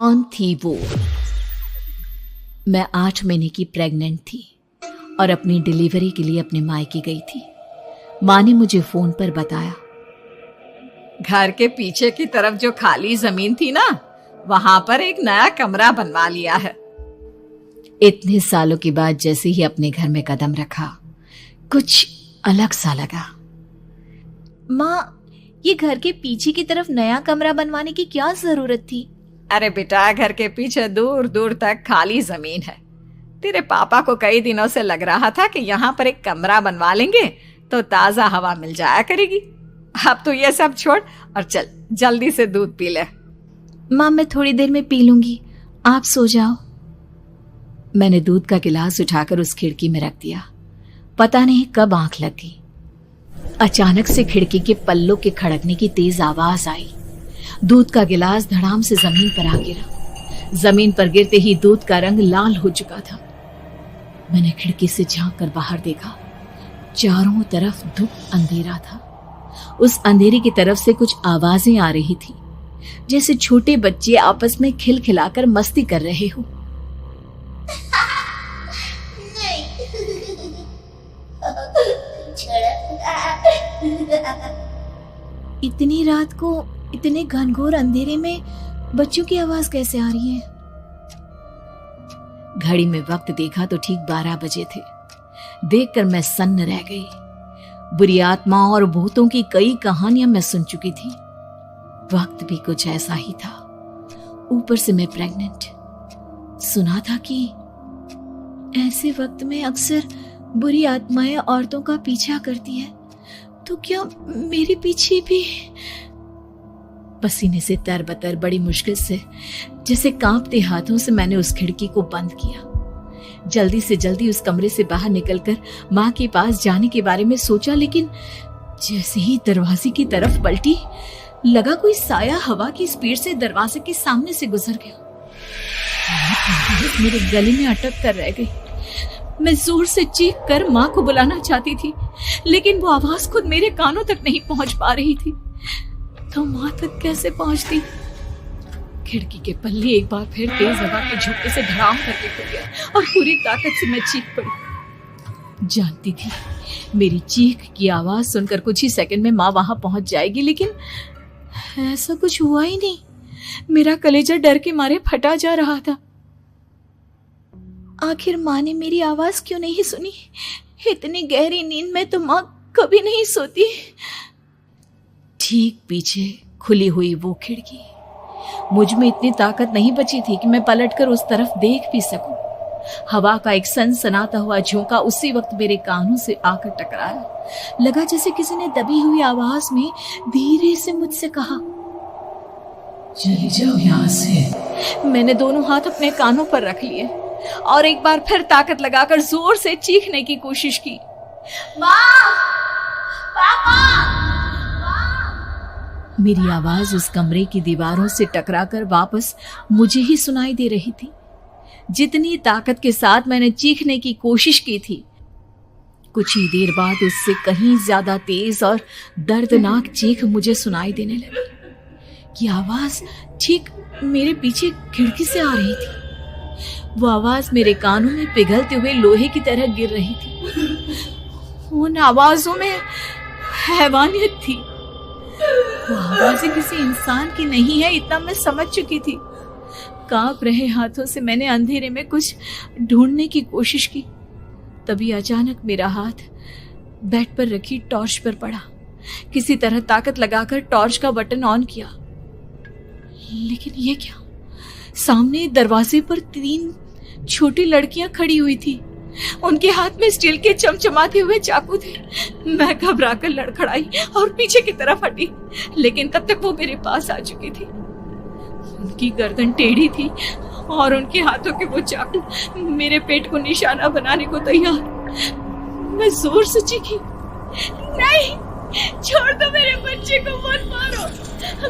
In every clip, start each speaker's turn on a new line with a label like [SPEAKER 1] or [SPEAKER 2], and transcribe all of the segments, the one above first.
[SPEAKER 1] कौन थी वो? मैं 8 महीने की प्रेग्नेंट थी और अपनी डिलीवरी के लिए अपने मायके गई थी। माँ ने मुझे फोन पर बताया,
[SPEAKER 2] घर के पीछे की तरफ जो खाली जमीन थी ना, वहां पर एक नया कमरा बनवा लिया है।
[SPEAKER 1] इतने सालों के बाद जैसे ही अपने घर में कदम रखा, कुछ अलग सा लगा।
[SPEAKER 3] माँ, ये घर के पीछे की तरफ नया कमरा बनवाने की क्या जरूरत थी?
[SPEAKER 2] अरे बेटा, घर के पीछे दूर दूर तक खाली जमीन है। तेरे पापा को कई दिनों से लग रहा था कि यहाँ पर एक कमरा बनवा लेंगे तो ताजा हवा मिल जाया करेगी। अब तो ये सब छोड़ और चल जल्दी से दूध पी ले।
[SPEAKER 3] माँ, मैं थोड़ी देर में पी लूंगी, आप सो जाओ।
[SPEAKER 1] मैंने दूध का गिलास उठाकर उस खिड़की में रख दिया। पता नहीं कब आंख लग गई। अचानक से खिड़की के पल्लों के खड़कने की तेज आवाज आई। दूध का गिलास धड़ाम से जमीन पर आ गिरा। जमीन पर गिरते ही दूध का रंग लाल हो चुका था। मैंने खिड़की से झांक कर बाहर देखा। चारों तरफ धूप अंधेरा था। उस अंधेरे की तरफ से कुछ आवाजें आ रही थी, जैसे छोटे बच्चे आपस में खिलखिलाकर मस्ती कर रहे हो।
[SPEAKER 3] इतनी रात को इतने घनघोर अंधेरे में बच्चों की आवाज कैसे आ रही है?
[SPEAKER 1] घड़ी में वक्त देखा तो ठीक 12 बजे थे। देखकर मैं सन्न रह गई। बुरी आत्माओं और भूतों की कई कहानियां मैं सुन चुकी थी। वक्त भी कुछ ऐसा ही था। ऊपर से मैं प्रेग्नेंट। सुना था कि ऐसे वक्त में अक्सर बुरी आत्माएं औरतों का पीछा करती है, तो क्या मेरे पीछे भी? पसीने से तरबतर बड़ी मुश्किल से, जैसे कांपते हाथों से मैंने उस खिड़की को बंद किया। जल्दी से जल्दी उस कमरे से बाहर निकलकर माँ के पास जाने के बारे में सोचा, लेकिन जैसे ही दरवाजे की तरफ पलटी, लगा कोई साया हवा की स्पीड से दरवाजे के सामने से गुजर गया। मेरे गले में अटक कर रह गई। मैं जोर से चीख कर माँ को बुलाना चाहती थी, लेकिन वो आवाज खुद मेरे कानों तक नहीं पहुंच पा रही थी। तो माँ तक कैसे पहुंचती? खिड़की के पल्ले एक बार फिर तेज हवा के झोंके से धड़ाम करके खुल गया और पूरी ताकत से मैं चीख पड़ी। जानती थी मेरी चीख की आवाज सुनकर कुछ ही सेकंड में माँ वहां पहुंच जाएगी, लेकिन ऐसा कुछ हुआ ही नहीं। मेरा कलेजा डर के मारे फटा जा रहा था।
[SPEAKER 3] आखिर माँ ने मेरी आवाज क्यों नहीं सुनी? इतनी गहरी नींद में तो माँ कभी नहीं सोती।
[SPEAKER 1] ठीक पीछे खुली हुई वो खिड़की। मुझ में इतनी ताकत नहीं बची थी कि मैं पलटकर उस तरफ देख भी सकूं। हवा का एक सनसनाता हुआ झोंका उसी वक्त मेरे कानों से आकर टकराया। लगा जैसे किसी ने दबी हुई आवाज में धीरे से मुझसे कहा, चली जाओ यहाँ से। मैंने दोनों हाथ अपने कानों पर रख लिए और एक बार फिर ताकत लगाकर जोर से चीखने की कोशिश की।
[SPEAKER 3] माँ! पापा!
[SPEAKER 1] मेरी आवाज उस कमरे की दीवारों से टकराकर वापस मुझे ही सुनाई दे रही थी। जितनी ताकत के साथ मैंने चीखने की कोशिश की थी, कुछ ही देर बाद उससे कहीं ज्यादा तेज और दर्दनाक चीख मुझे सुनाई देने लगी। ये आवाज ठीक मेरे पीछे खिड़की से आ रही थी। वो आवाज मेरे कानों में पिघलते हुए लोहे की तरह गिर रही थी। उन आवाजों में हैवानियत थी। वो आवाजें किसी इंसान की नहीं है, इतना मैं समझ चुकी थी। कांप रहे हाथों से मैंने अंधेरे में कुछ ढूंढने की कोशिश की। तभी अचानक मेरा हाथ बेड पर रखी टॉर्च पर पड़ा। किसी तरह ताकत लगाकर टॉर्च का बटन ऑन किया, लेकिन ये क्या? सामने दरवाजे पर 3 छोटी लड़कियां खड़ी हुई थी। उनके हाथ में स्टील के चमचमाते हुए चाकू थे। मैं घबराकर लड़खड़ाई और पीछे की तरफ हटी, लेकिन तब तक वो मेरे पास आ चुकी थी। उनकी गर्दन टेढ़ी थी और उनके हाथों के वो चाकू मेरे पेट को निशाना बनाने को तैयार। मैं जोर से चीखी, नहीं, छोड़ दो मेरे बच्चे को, मत मारो,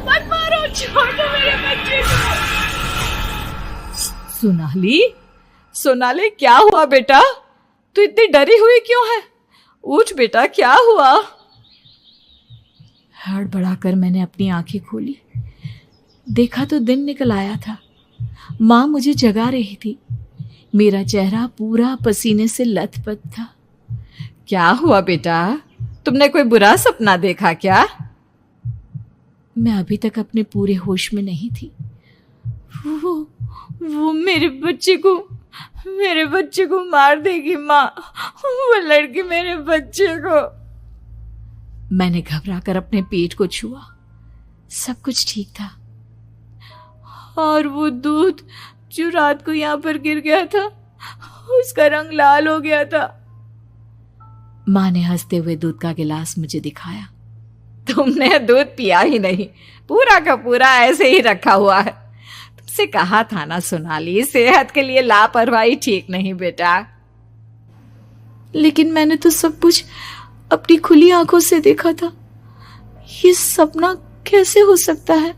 [SPEAKER 1] मत मारो, छोड़ दो मेरे बच्चे को।
[SPEAKER 2] सोनाली, क्या हुआ बेटा? तू इतनी डरी हुई क्यों है? उठ बेटा, क्या हुआ?
[SPEAKER 1] हड़बड़ाकर मैंने अपनी आंखें खोली। देखा तो दिन निकल आया था। माँ मुझे जगा रही थी। मेरा चेहरा पूरा पसीने से लथपथ था।
[SPEAKER 2] क्या हुआ बेटा, तुमने कोई बुरा सपना देखा क्या?
[SPEAKER 1] मैं अभी तक अपने पूरे होश में नहीं थी।
[SPEAKER 3] वो मेरे बच्चे को मार देगी माँ। वो लड़की मेरे बच्चे को।
[SPEAKER 1] मैंने घबराकर अपने पेट को छुआ। सब कुछ ठीक था।
[SPEAKER 3] और वो दूध जो रात को यहाँ पर गिर गया था, उसका रंग लाल हो गया था।
[SPEAKER 1] माँ ने हंसते हुए दूध का गिलास मुझे दिखाया।
[SPEAKER 2] तुमने दूध पिया ही नहीं, पूरा का पूरा ऐसे ही रखा हुआ है। तुमसे कहा था ना सोनाली, सेहत के लिए लापरवाही ठीक नहीं बेटा।
[SPEAKER 3] लेकिन मैंने तो सब कुछ अपनी खुली आंखों से देखा था। ये सपना कैसे हो सकता है?